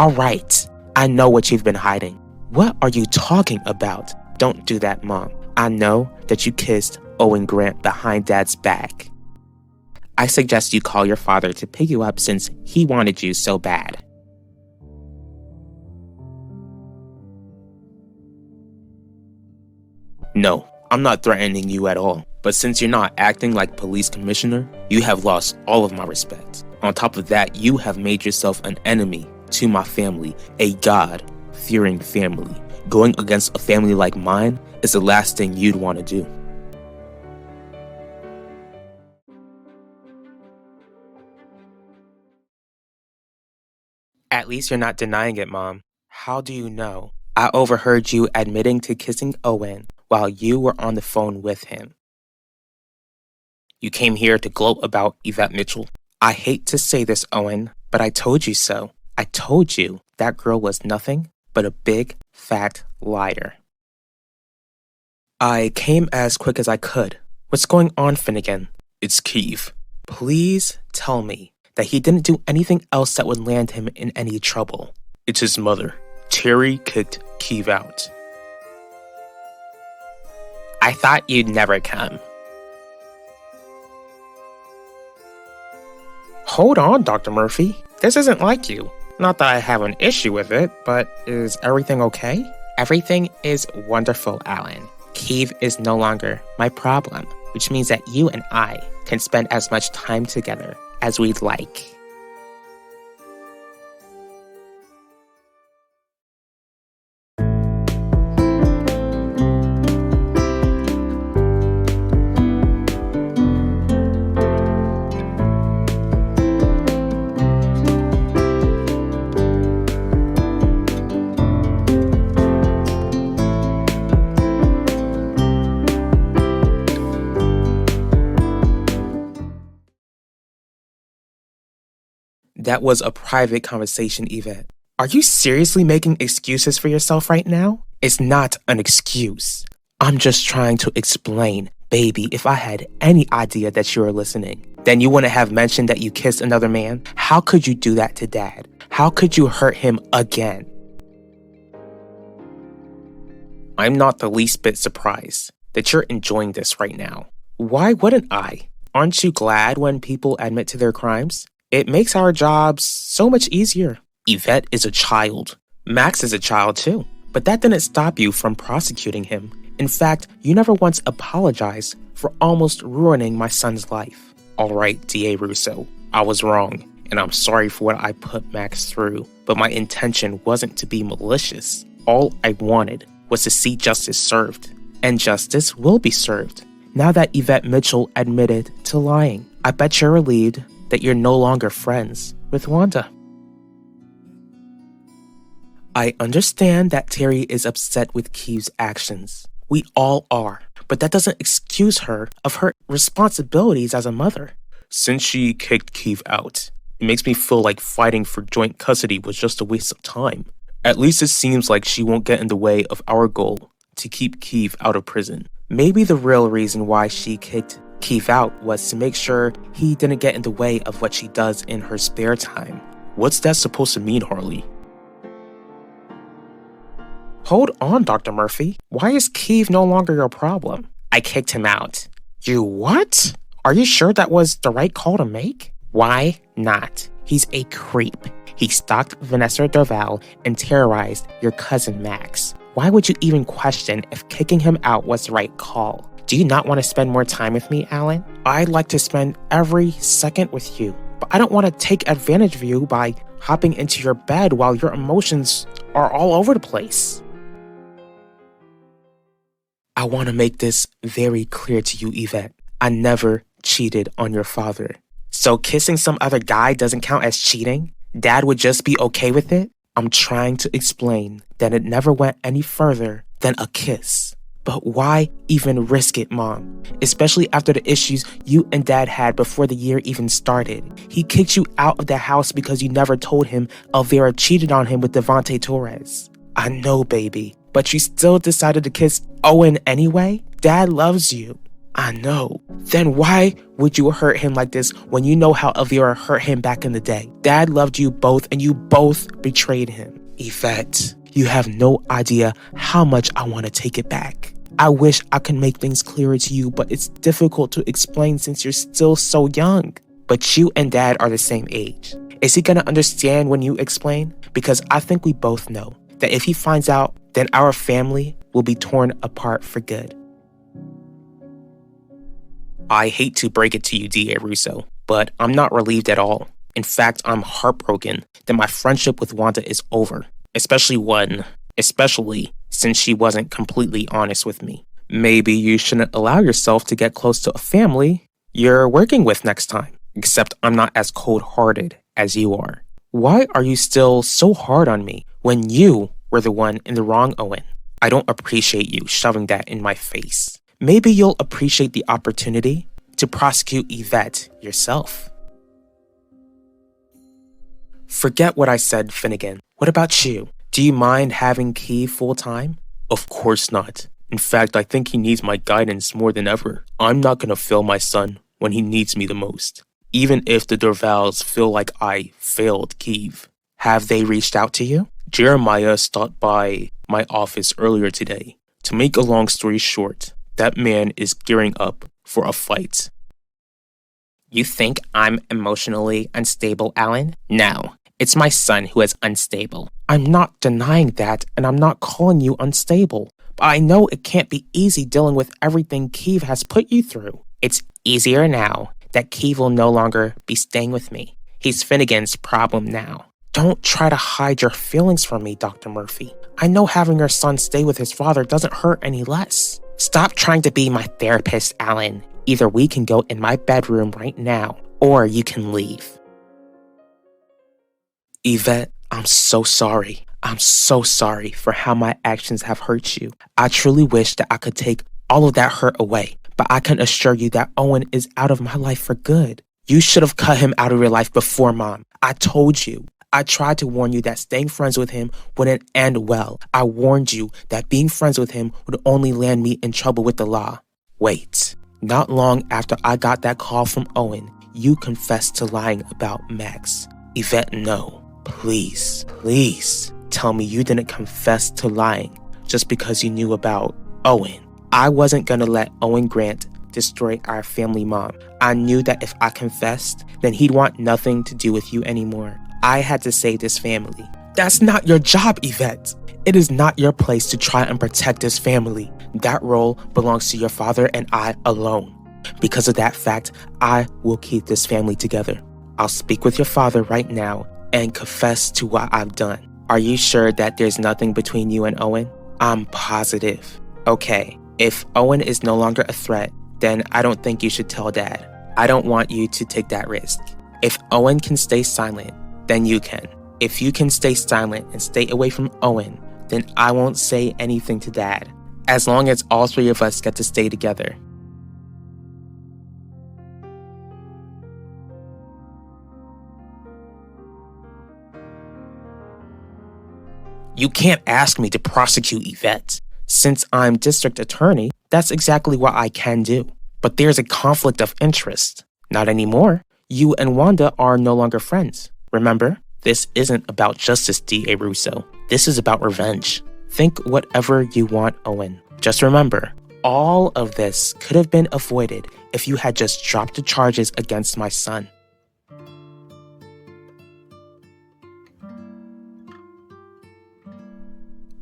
Alright, I know what you've been hiding. What are you talking about? Don't do that, Mom. I know that you kissed Owen Grant behind Dad's back. I suggest you call your father to pick you up since he wanted you so bad. No, I'm not threatening you at all. But since you're not acting like police commissioner, you have lost all of my respect. On top of that, you have made yourself an enemy to my family, a God-fearing family. Going against a family like mine is the last thing you'd want to do. At least you're not denying it, Mom. How do you know? I overheard you admitting to kissing Owen while you were on the phone with him. You came here to gloat about Yvette Mitchell. I hate to say this, Owen, but I told you so. I told you that girl was nothing but a big, fat liar. I came as quick as I could. What's going on, Finnegan? It's Keith. Please tell me that he didn't do anything else that would land him in any trouble. It's his mother. Terry kicked Keith out. I thought you'd never come. Hold on, Dr. Murphy. This isn't like you. Not that I have an issue with it, but is everything okay? Everything is wonderful, Alan. Keith is no longer my problem, which means that you and I can spend as much time together as we'd like. That was a private conversation, Yvette. Are you seriously making excuses for yourself right now? It's not an excuse. I'm just trying to explain. Baby, if I had any idea that you were listening, then you wouldn't have mentioned that you kissed another man. How could you do that to Dad? How could you hurt him again? I'm not the least bit surprised that you're enjoying this right now. Why wouldn't I? Aren't you glad when people admit to their crimes? It makes our jobs so much easier. Yvette is a child. Max is a child too. But that didn't stop you from prosecuting him. In fact, you never once apologized for almost ruining my son's life. Alright, D.A. Russo, I was wrong, and I'm sorry for what I put Max through, but my intention wasn't to be malicious. All I wanted was to see justice served, and justice will be served. Now that Yvette Mitchell admitted to lying, I bet you're relieved that you're no longer friends with Wanda. I understand that Terry is upset with Keith's actions. We all are, but that doesn't excuse her of her responsibilities as a mother. Since she kicked Keith out, it makes me feel like fighting for joint custody was just a waste of time. At least it seems like she won't get in the way of our goal to keep Keith out of prison. Maybe the real reason why she kicked Keith out was to make sure he didn't get in the way of what she does in her spare time. What's that supposed to mean, Harley? Hold on, Dr. Murphy. Why is Keith no longer your problem? I kicked him out. You what? Are you sure that was the right call to make? Why not? He's a creep. He stalked Vanessa Dorval and terrorized your cousin Max. Why would you even question if kicking him out was the right call? Do you not want to spend more time with me, Alan? I'd like to spend every second with you, but I don't want to take advantage of you by hopping into your bed while your emotions are all over the place. I want to make this very clear to you, Yvette. I never cheated on your father. So kissing some other guy doesn't count as cheating? Dad would just be okay with it? I'm trying to explain that it never went any further than a kiss. But why even risk it, Mom? Especially after the issues you and Dad had before the year even started. He kicked you out of the house because you never told him Elvira cheated on him with Devontae Torres. I know, baby, but you still decided to kiss Owen anyway? Dad loves you. I know. Then why would you hurt him like this when you know how Elvira hurt him back in the day? Dad loved you both and you both betrayed him. Yvette, you have no idea how much I want to take it back. I wish I could make things clearer to you, but it's difficult to explain since you're still so young. But you and Dad are the same age. Is he gonna understand when you explain? Because I think we both know that if he finds out, then our family will be torn apart for good. I hate to break it to you, D.A. Russo, but I'm not relieved at all. In fact, I'm heartbroken that my friendship with Wanda is over, especially since she wasn't completely honest with me. Maybe you shouldn't allow yourself to get close to a family you're working with next time, except I'm not as cold-hearted as you are. Why are you still so hard on me when you were the one in the wrong, Owen? I don't appreciate you shoving that in my face. Maybe you'll appreciate the opportunity to prosecute Yvette yourself. Forget what I said, Finnegan. What about you? Do you mind having Key full-time? Of course not. In fact, I think he needs my guidance more than ever. I'm not gonna fail my son when he needs me the most, even if the Dorvals feel like I failed Kiev. Have they reached out to you? Jeremiah stopped by my office earlier today. To make a long story short, that man is gearing up for a fight. You think I'm emotionally unstable, Alan? No, it's my son who is unstable. I'm not denying that, and I'm not calling you unstable. But I know it can't be easy dealing with everything Kiev has put you through. It's easier now that Kiev will no longer be staying with me. He's Finnegan's problem now. Don't try to hide your feelings from me, Dr. Murphy. I know having your son stay with his father doesn't hurt any less. Stop trying to be my therapist, Alan. Either we can go in my bedroom right now, or you can leave. Yvette, I'm so sorry. I'm so sorry for how my actions have hurt you. I truly wish that I could take all of that hurt away, but I can assure you that Owen is out of my life for good. You should have cut him out of your life before, Mom. I told you. I tried to warn you that staying friends with him wouldn't end well. I warned you that being friends with him would only land me in trouble with the law. Wait. Not long after I got that call from Owen, you confessed to lying about Max. Yvette, no. Please, please tell me you didn't confess to lying just because you knew about Owen. I wasn't gonna let Owen Grant destroy our family, Mom. I knew that if I confessed, then he'd want nothing to do with you anymore. I had to save this family. That's not your job, Yvette. It is not your place to try and protect this family. That role belongs to your father and I alone. Because of that fact, I will keep this family together. I'll speak with your father right now and confess to what I've done. Are you sure that there's nothing between you and Owen? I'm positive. Okay, if Owen is no longer a threat, then I don't think you should tell Dad. I don't want you to take that risk. If Owen can stay silent, then you can. If you can stay silent and stay away from Owen, then I won't say anything to Dad, as long as all three of us get to stay together. You can't ask me to prosecute Yvette. Since I'm district attorney, that's exactly what I can do. But there's a conflict of interest. Not anymore. You and Wanda are no longer friends. Remember, this isn't about justice, D.A. Russo. This is about revenge. Think whatever you want, Owen. Just remember, all of this could have been avoided if you had just dropped the charges against my son.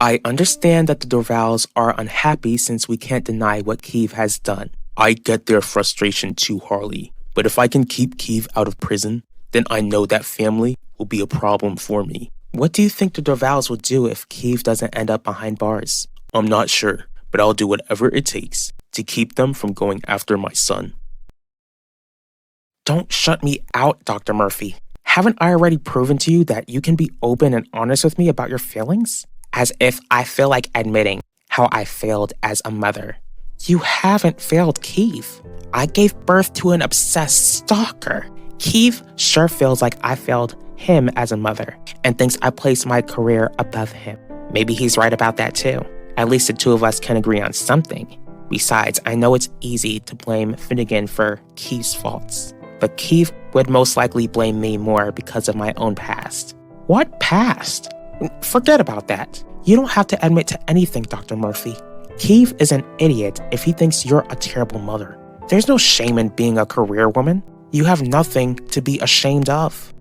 I understand that the Dorvals are unhappy since we can't deny what Kiev has done. I get their frustration too, Harley. But if I can keep Kiev out of prison, then I know that family will be a problem for me. What do you think the Dorvals will do if Kiev doesn't end up behind bars? I'm not sure, but I'll do whatever it takes to keep them from going after my son. Don't shut me out, Dr. Murphy. Haven't I already proven to you that you can be open and honest with me about your feelings? As if I feel like admitting how I failed as a mother. You haven't failed Kiev. I gave birth to an obsessed stalker. Kiev sure feels like I failed him as a mother and thinks I placed my career above him. Maybe he's right about that too. At least the two of us can agree on something. Besides, I know it's easy to blame Finnegan for Keith's faults, but Keith would most likely blame me more because of my own past. What past? Forget about that. You don't have to admit to anything, Dr. Murphy. Keith is an idiot if he thinks you're a terrible mother. There's no shame in being a career woman. You have nothing to be ashamed of.